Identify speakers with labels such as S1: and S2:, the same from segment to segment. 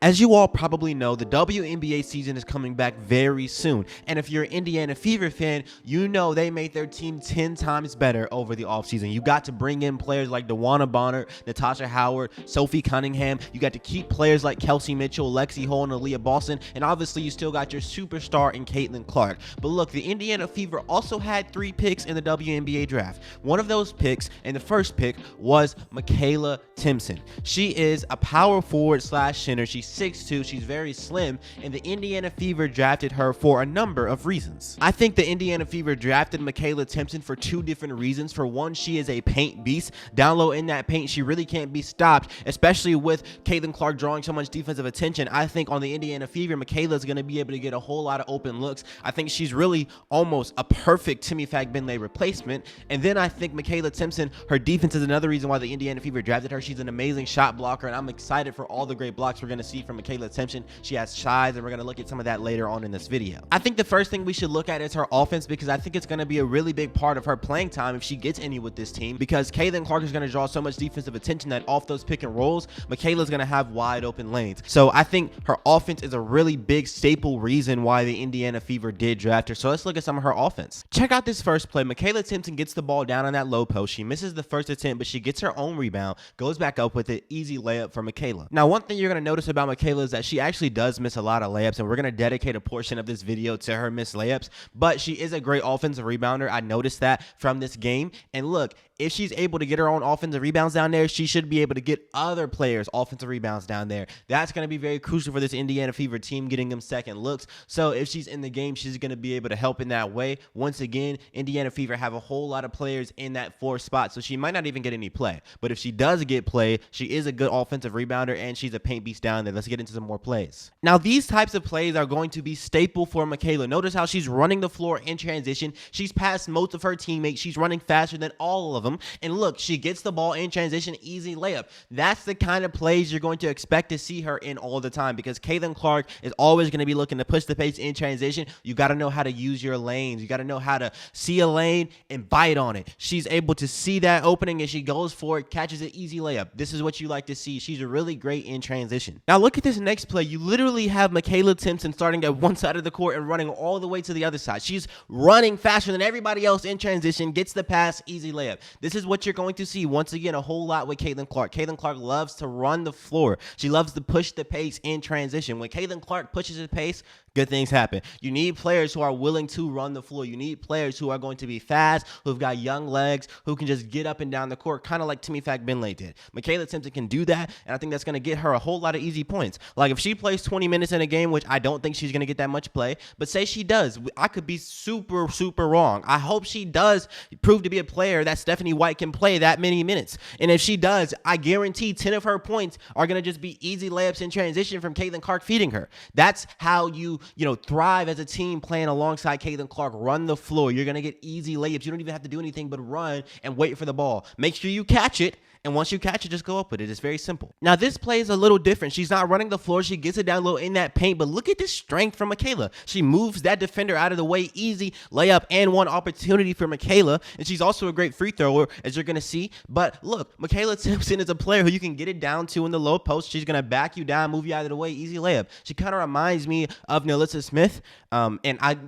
S1: As you all probably know, the WNBA season is coming back very soon, and if you're an Indiana Fever fan, you know they made their team 10 times better over the offseason. You got to bring in players like DeWanna Bonner, Natasha Howard, Sophie Cunningham. You got to keep players like Kelsey Mitchell, Lexi Hall, and Aaliyah Boston, and obviously you still got your superstar in Caitlin Clark. But look, the Indiana Fever also had 3 picks in the WNBA draft. One of those picks, and the first pick, was Makayla Timpson. She is a power forward slash center. She's 6'2", she's very slim, and the Indiana Fever drafted her for a number of reasons. I think the Indiana Fever drafted Makayla Timpson for 2 different reasons. For one, she is a paint beast. Down low in that paint, she really can't be stopped, especially with Caitlin Clark drawing so much defensive attention. I think on the Indiana Fever, Makayla is going to be able to get a whole lot of open looks. I think she's really almost a perfect Timmy Fagbinley replacement. And then I think Makayla Timpson, her defense is another reason why the Indiana Fever drafted her. She's an amazing shot blocker, and I'm excited for all the great blocks we're going to see from Makayla Timpson. She has size, and we're going to look at some of that later on in this video. I think the first thing we should look at is her offense, because I think it's going to be a really big part of her playing time if she gets any with this team, because Caitlin Clark is going to draw so much defensive attention that off those pick and rolls, Makayla's going to have wide open lanes. So I think her offense is a really big staple reason why the Indiana Fever did draft her. So let's look at some of her offense. Check out this first play. Makayla Timpson gets the ball down on that low post. She misses the first attempt, but she gets her own rebound, goes back up with it. Easy layup for Makayla. Now, one thing you're going to notice about Makayla is that she actually does miss a lot of layups, and we're going to dedicate a portion of this video to her missed layups, but she is a great offensive rebounder. I noticed that from this game. And look, if she's able to get her own offensive rebounds down there, she should be able to get other players offensive rebounds down there. That's going to be very crucial for this Indiana Fever team, getting them second looks. So if she's in the game, she's going to be able to help in that way. Once again, Indiana Fever have a whole lot of players in that 4th spot, so she might not even get any play. But if she does get play, she is a good offensive rebounder, and she's a paint beast down there. Let's get into some more plays. Now, these types of plays are going to be staple for Makayla. Notice how she's running the floor in transition. She's passed most of her teammates. She's running faster than all of them. And look, she gets the ball in transition, easy layup. That's the kind of plays you're going to expect to see her in all the time, because Caitlin Clark is always going to be looking to push the pace in transition. You got to know how to use your lanes. You got to know how to see a lane and bite on it. She's able to see that opening, and she goes for it, catches an easy layup. This is what you like to see. She's really great in transition. Now look at this next play. You literally have Makayla Timpson starting at one side of the court and running all the way to the other side. She's running faster than everybody else in transition, gets the pass, easy layup. This is what you're going to see once again a whole lot with Caitlin Clark. Caitlin Clark loves to run the floor. She loves to push the pace in transition. When Caitlin Clark pushes the pace, good things happen. You need players who are willing to run the floor. You need players who are going to be fast, who've got young legs, who can just get up and down the court, kind of like Timmy Fagbinley did. Makayla Timpson can do that, and I think that's going to get her a whole lot of easy points. Like if she plays 20 minutes in a game, which I don't think she's going to get that much play, but say she does, I could be super wrong. I hope she does prove to be a player that Stephanie White can play that many minutes. And if she does, I guarantee 10 of her points are going to just be easy layups in transition from Caitlin Clark feeding her. That's how you thrive as a team, playing alongside Caitlin Clark. Run the floor. You're going to get easy layups. You don't even have to do anything but run and wait for the ball. Make sure you catch it. And once you catch it, just go up with it. It's very simple. Now, this play is a little different. She's not running the floor. She gets it down low in that paint. But look at this strength from Makayla. She moves that defender out of the way. Easy layup and one opportunity for Makayla. And she's also a great free thrower, as you're going to see. But look, Makayla Timpson is a player who you can get it down to in the low post. She's going to back you down, move you out of the way. Easy layup. She kind of reminds me of Nalissa Smith.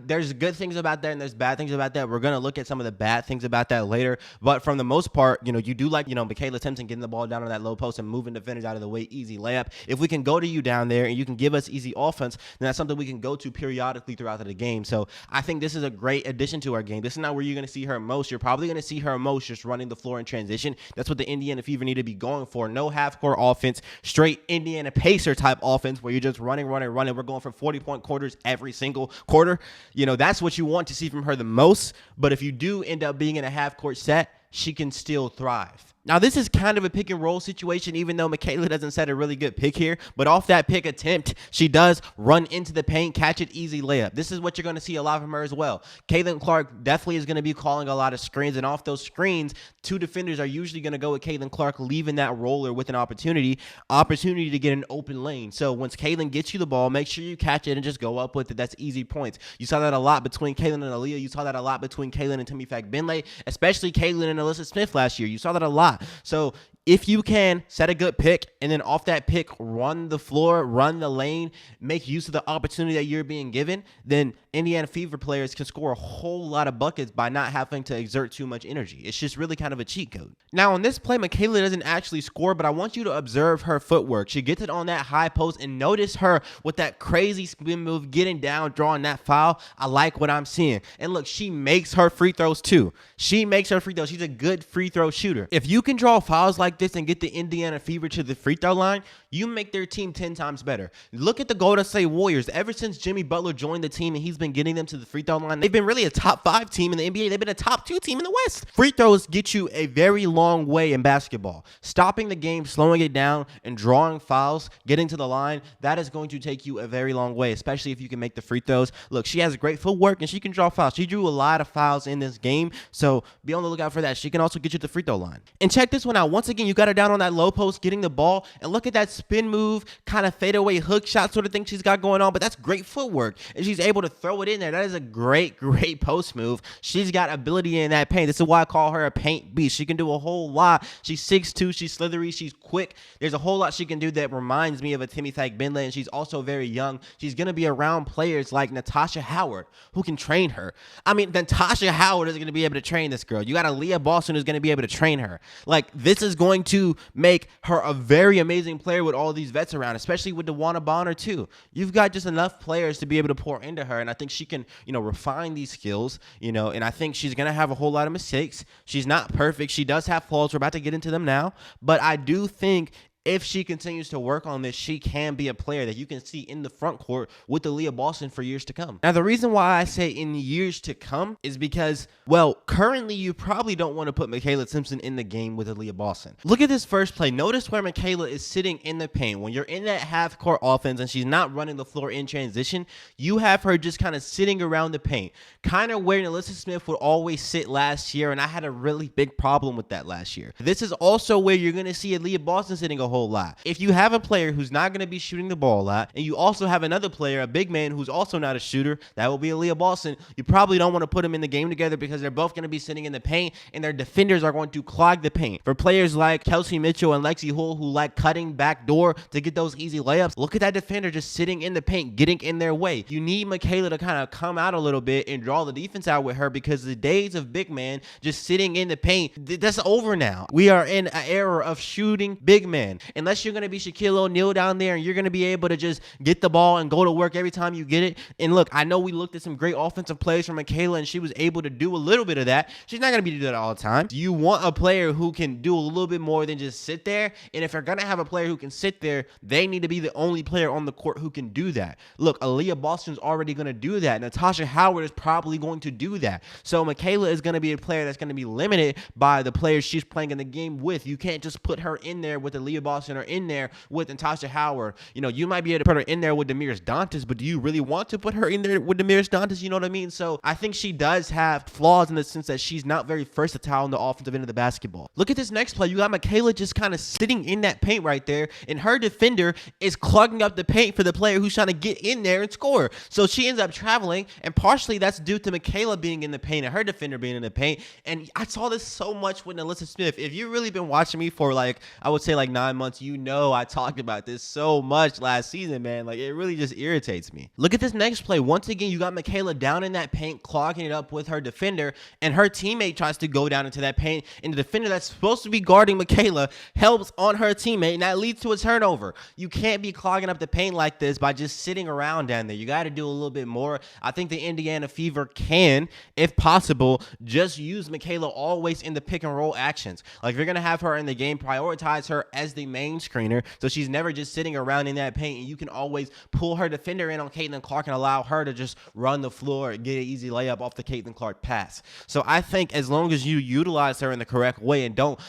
S1: There's good things about that, and there's bad things about that. We're going to look at some of the bad things about that later. But from the most part, you do like, Makayla Timpson getting the ball down on that low post and moving defenders out of the way. Easy layup. If we can go to you down there and you can give us easy offense, then that's something we can go to periodically throughout the game. So I think this is a great addition to our game. This is not where you're going to see her most. You're probably going to see her most just running the floor in transition. That's what the Indiana Fever need to be going for. No half-court offense, straight Indiana Pacer type offense where you're just running. We're going for 40-point quarters every single quarter. That's what you want to see from her the most. But if you do end up being in a half-court set, she can still thrive. Now, this is kind of a pick and roll situation, even though Makayla doesn't set a really good pick here. But off that pick attempt, she does run into the paint, catch it, easy layup. This is what you're going to see a lot from her as well. Caitlin Clark definitely is going to be calling a lot of screens. And off those screens, 2 defenders are usually going to go with Caitlin Clark, leaving that roller with an opportunity to get an open lane. So once Caitlin gets you the ball, make sure you catch it and just go up with it. That's easy points. You saw that a lot between Caitlin and Aaliyah. You saw that a lot between Caitlin and Timmy Fagbinley, especially Caitlin and Alyssa Smith last year. You saw that a lot. So if you can set a good pick and then off that pick, run the floor, run the lane, make use of the opportunity that you're being given, then Indiana Fever players can score a whole lot of buckets by not having to exert too much energy. It's just really kind of a cheat code. Now, on this play, Makayla doesn't actually score, but I want you to observe her footwork. She gets it on that high post, and notice her with that crazy spin move, getting down, drawing that foul. I like what I'm seeing. And look, she makes her free throws too. She makes her free throws. She's a good free throw shooter. If you can draw fouls like this and get the Indiana Fever to the free throw line, you make their team 10 times better. Look at the Golden State Warriors. Ever since Jimmy Butler joined the team and he's been getting them to the free throw line, they've been really a top 5 team in the NBA. They've been a top 2 team in the West. Free throws get you a very long way in basketball. Stopping the game, slowing it down, and drawing fouls, getting to the line, that is going to take you a very long way, especially if you can make the free throws. Look, she has great footwork and she can draw fouls. She drew a lot of fouls in this game, so be on the lookout for that. She can also get you to the free throw line. And check this one out. Once again, you got her down on that low post, getting the ball, and look at that spin move, kind of fadeaway hook shot sort of thing she's got going on, but that's great footwork, and she's able to throw it in there. That is a great post move. She's got ability in that paint. This is why I call her a paint beast. She can do a whole lot. She's 6'2", she's slithery, she's quick. There's a whole lot she can do that reminds me of a Timmy Thagbinley, and she's also very young. She's going to be around players like Natasha Howard, who can train her. I mean, Natasha Howard is going to be able to train this girl. You got a Leah Boston who's going to be able to train her. Like, this is going to make her a very amazing player with all these vets around, especially with DeWanna Bonner too. You've got just enough players to be able to pour into her, and I think she can, refine these skills, and I think she's going to have a whole lot of mistakes. She's not perfect. She does have flaws. We're about to get into them now, but I do think if she continues to work on this, she can be a player that you can see in the front court with the Leah Boston for years to come. Now, the reason why I say in years to come is because, well, currently you probably don't want to put Makayla Timpson in the game with the Leah Boston. Look at this first play. Notice where Makayla is sitting in the paint. When you're in that half-court offense and she's not running the floor in transition, you have her just kind of sitting around the paint, kind of where Alyssa Smith would always sit last year, and I had a really big problem with that last year. This is also where you're going to see a Leah Boston sitting a whole lot. If you have a player who's not going to be shooting the ball a lot, and you also have another player, a big man who's also not a shooter, that will be a Leah Boston, you probably don't want to put them in the game together because they're both going to be sitting in the paint and their defenders are going to clog the paint. For players like Kelsey Mitchell and Lexi Hull who like cutting back door to get those easy layups, look at that defender just sitting in the paint, getting in their way. You need Makayla to kind of come out a little bit and draw the defense out with her, because the days of big man just sitting in the paint, that's over now. We are in an era of shooting big men. Unless you're going to be Shaquille O'Neal down there and you're going to be able to just get the ball and go to work every time you get it. And look, I know we looked at some great offensive plays from Makayla and she was able to do a little bit of that. She's not going to be doing that all the time. Do you want a player who can do a little bit more than just sit there? And if you're going to have a player who can sit there, they need to be the only player on the court who can do that. Look, Aaliyah Boston's already going to do that. Natasha Howard is probably going to do that. So Makayla is going to be a player that's going to be limited by the players she's playing in the game with. You can't just put her in there with Aaliyah Boston or in there with Natasha Howard. You might be able to put her in there with Demiris Dantas, but do you really want to put her in there with Demiris Dantas? You know what I mean? So I think she does have flaws in the sense that she's not very versatile on the offensive end of the basketball. Look at this next play. You got Makayla just kind of sitting in that paint right there, and her defender is clogging up the paint for the player who's trying to get in there and score. So she ends up traveling, and partially that's due to Makayla being in the paint and her defender being in the paint. And I saw this so much with Alyssa Smith. If you've really been watching me for I would say 9 months, I talked about this so much last season, man. It really just irritates me. Look at this next play. Once again, you got Makayla down in that paint, clogging it up with her defender, and her teammate tries to go down into that paint, and the defender that's supposed to be guarding Makayla helps on her teammate, and that leads to a turnover. You can't be clogging up the paint like this by just sitting around down there. You got to do a little bit more. I think the Indiana Fever can, if possible, just use Makayla always in the pick and roll actions. If you're going to have her in the game, prioritize her as the main screener, so she's never just sitting around in that paint, and you can always pull her defender in on Caitlin Clark and allow her to just run the floor and get an easy layup off the Caitlin Clark pass. So I think as long as you utilize her in the correct way and don't,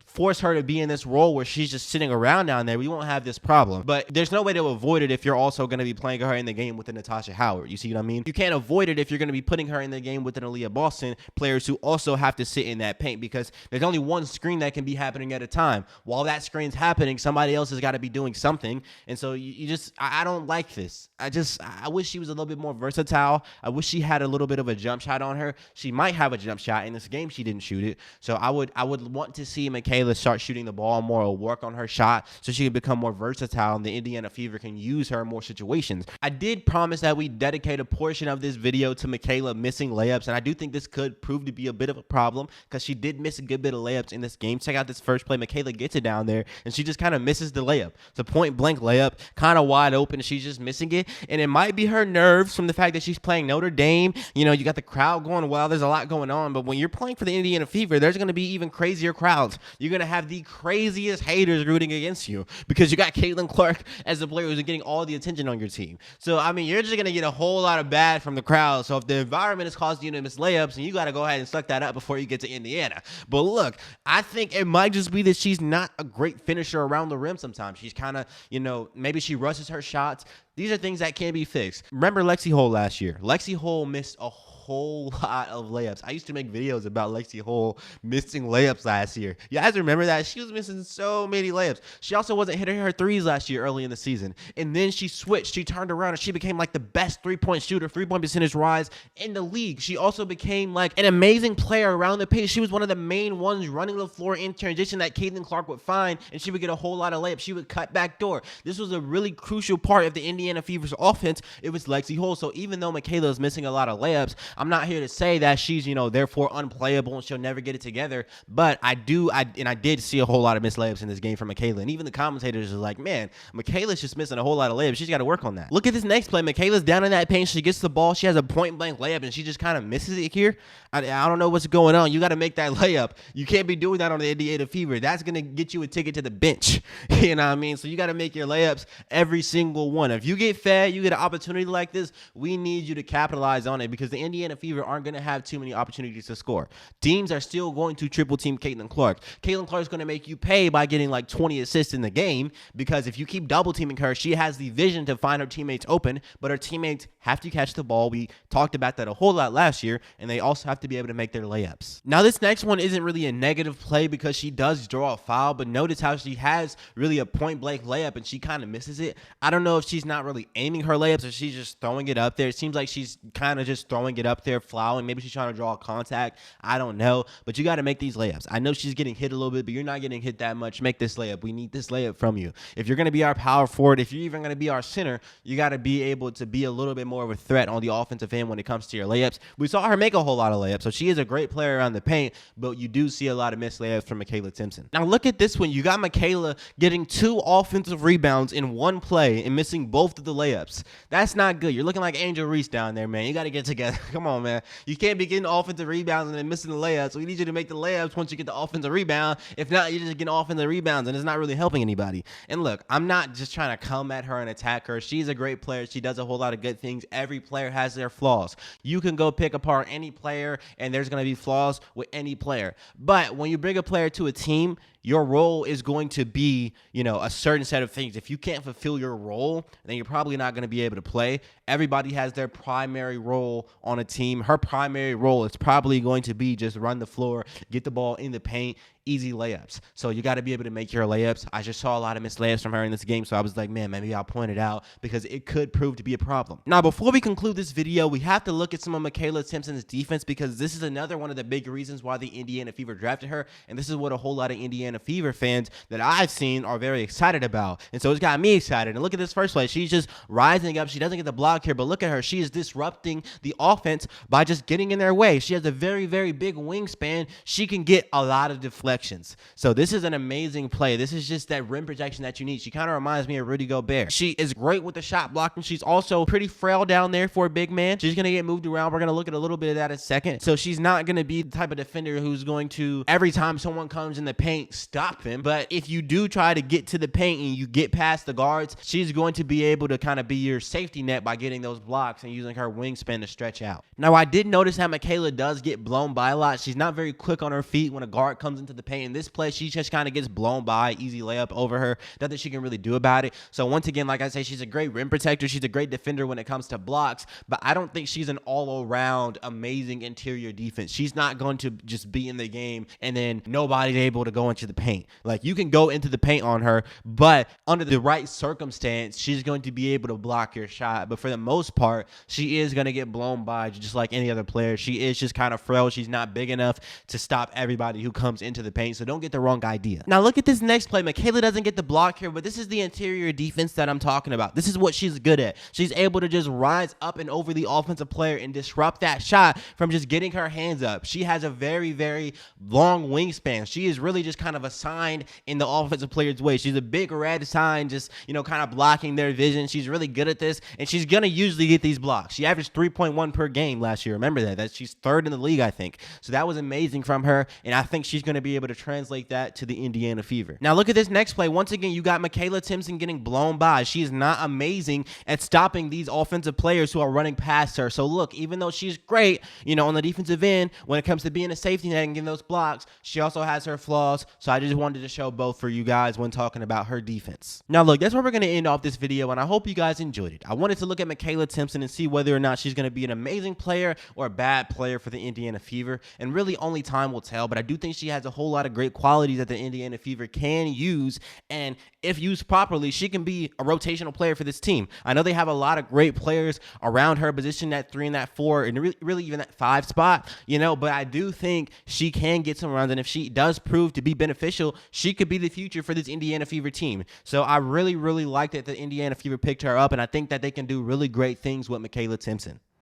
S1: force her to be in this role where she's just sitting around down there, we won't have this problem. But there's no way to avoid it if you're also going to be playing her in the game with the Natasha Howard. You see what I mean? You can't avoid it if you're going to be putting her in the game with an Aaliyah Boston, players who also have to sit in that paint, because there's only one screen that can be happening at a time. While that screen's happening, somebody else has got to be doing something. And so you just, I don't like this. I wish she was a little bit more versatile. I wish she had a little bit of a jump shot on her. She might have a jump shot. In this game, she didn't shoot it. So I would want to see Makayla start shooting the ball more or work on her shot so she can become more versatile and the Indiana Fever can use her in more situations. I did promise that we dedicate a portion of this video to Makayla missing layups, and I do think this could prove to be a bit of a problem because she did miss a good bit of layups in this game. Check out this first play. Makayla gets it down there, and she just kind of misses the layup. It's a point-blank layup, kind of wide open, and she's just missing it. And it might be her nerves from the fact that she's playing Notre Dame. You know, you got the crowd going wild. There's a lot going on. But when you're playing for the Indiana Fever, there's going to be even crazier crowds. You're going to have the craziest haters rooting against you because you got Caitlin Clark as the player who's getting all the attention on your team. So, I mean, you're just going to get a whole lot of bad from the crowd. So if the environment is causing you to miss layups, and you got to go ahead and suck that up before you get to Indiana. But look, I think it might just be that she's not a great finisher around the rim sometimes. She's kind of, you know, maybe she rushes her shots. These are things that can be fixed. Remember Lexi Hole last year? Lexi Hole missed a whole lot of layups. I used to make videos about Lexi Hole missing layups last year. You guys remember that? She was missing so many layups. She also wasn't hitting her threes last year early in the season. And then she switched. She turned around and she became like the best three-point shooter, three-point percentage rise in the league. She also became like an amazing player around the paint. She was one of the main ones running the floor in transition that Caitlin Clark would find, and she would get a whole lot of layups. She would cut back door. This was a really crucial part of the Indiana Fever's offense. It was Lexi Hole. So even though Makayla is missing a lot of layups, I'm not here to say that she's, you know, therefore unplayable and she'll never get it together. But I did see a whole lot of missed layups in this game from Makayla. And even the commentators are like, man, Makayla's just missing a whole lot of layups. She's got to work on that. Look at this next play. Makayla's down in that paint. She gets the ball. She has a point blank layup and she just kind of misses it here. I don't know what's going on. You got to make that layup. You can't be doing that on the Indiana Fever. That's going to get you a ticket to the bench. You know what I mean? So you got to make your layups, every single one. If you get fed, you get an opportunity like this, we need you to capitalize on it because the Indiana Fever aren't going to have too many opportunities to score. Teams are still going to triple team Caitlin Clark. Caitlin Clark is going to make you pay by getting like 20 assists in the game because if you keep double teaming her, she has the vision to find her teammates open, but her teammates have to catch the ball. We talked about that a whole lot last year, and they also have to be able to make their layups. Now, this next one isn't really a negative play because she does draw a foul, but notice how she has really a point-blank layup, and she kind of misses it. I don't know if she's not really aiming her layups or she's just throwing it up there. It seems like she's kind of just throwing it up there, fouling. Maybe she's trying to draw a contact. I don't know, but you got to make these layups. I know she's getting hit a little bit, but you're not getting hit that much. Make this layup. We need this layup from you. If you're going to be our power forward, if you're even going to be our center, you got to be able to be a little bit more of a threat on the offensive end when it comes to your layups. We saw her make a whole lot of layups, so she is a great player around the paint, but you do see a lot of missed layups from Makayla Timpson. Now look at this one. You got Makayla getting 2 offensive rebounds in one play and missing both of the layups. That's not good. You're looking like Angel Reese down there, man. You got to get together. Come on, man. You can't be getting offensive rebounds and then missing the layups. We need you to make the layups once you get the offensive rebound. If not, you're just getting offensive rebounds, and it's not really helping anybody. And look, I'm not just trying to come at her and attack her. She's a great player. She does a whole lot of good things. Every player has their flaws. You can go pick apart any player, and there's going to be flaws with any player. But when you bring a player to a team, your role is going to be, you know, a certain set of things. If you can't fulfill your role, then you're probably not going to be able to play. Everybody has their primary role on a team. Her primary role is probably going to be just run the floor, get the ball in the paint, easy layups. So you got to be able to make your layups. I just saw a lot of missed layups from her in this game, so I was like, man, maybe I'll point it out because it could prove to be a problem. Now, before we conclude this video, we have to look at some of Makayla Timpson's defense because this is another one of the big reasons why the Indiana Fever drafted her, and this is what a whole lot of Indiana Fever fans that I've seen are very excited about. And so it's got me excited. And look at this first play. She's just rising up. She doesn't get the block here, but look at her. She is disrupting the offense by just getting in their way. She has a very, very big wingspan. She can get a lot of deflections. So this is an amazing play. This is just that rim protection that you need. She kind of reminds me of Rudy Gobert. She is great with the shot blocking. She's also pretty frail down there for a big man. She's going to get moved around. We're going to look at a little bit of that in a second. So she's not going to be the type of defender who's going to, every time someone comes in the paint, stop them. But if you do try to get to the paint and you get past the guards, she's going to be able to kind of be your safety net by getting those blocks and using her wingspan to stretch out. Now, I did notice that Makayla does get blown by a lot. She's not very quick on her feet when a guard comes into the paint. In this play, she just kind of gets blown by, easy layup over her. Nothing she can really do about it. So once again, like I say, she's a great rim protector. She's a great defender when it comes to blocks, but I don't think she's an all-around amazing interior defense. She's not going to just be in the game and then nobody's able to go into the paint. Like, you can go into the paint on her, but under the right circumstance, she's going to be able to block your shot. But for the most part, she is going to get blown by just like any other player. She is just kind of frail. She's not big enough to stop everybody who comes into the paint, so don't get the wrong idea. Now look at this next play. Makayla doesn't get the block here, but this is the interior defense that I'm talking about. This is what she's good at. She's able to just rise up and over the offensive player and disrupt that shot from just getting her hands up. She has a very, very long wingspan. She is really just kind of assigned in the offensive player's way. She's a big red sign, just, kind of blocking their vision. She's really good at this, and she's going to usually get these blocks. She averaged 3.1 per game last year. Remember that. She's third in the league, I think. So that was amazing from her, and I think she's going to be able to translate that to the Indiana Fever. Now look at this next play. Once again, you got Makayla Timpson getting blown by. She is not amazing at stopping these offensive players who are running past her. So look, even though she's great, on the defensive end, when it comes to being a safety net and getting those blocks, she also has her flaws. So I just wanted to show both for you guys when talking about her defense. Now look, that's where we're going to end off this video, and I hope you guys enjoyed it. I wanted to look at Makayla Timpson and see whether or not she's going to be an amazing player or a bad player for the Indiana Fever, and really only time will tell, but I do think she has a whole lot of great qualities that the Indiana Fever can use, and if used properly, she can be a rotational player for this team. I know they have a lot of great players around her, positioned at 3 and that 4, and really even that 5 spot, but I do think she can get some runs, and if she does prove to be beneficial, she could be the future for this Indiana Fever team. So I really, really like that the Indiana Fever picked her up, and I think that they can do really great things with Makayla Timpson.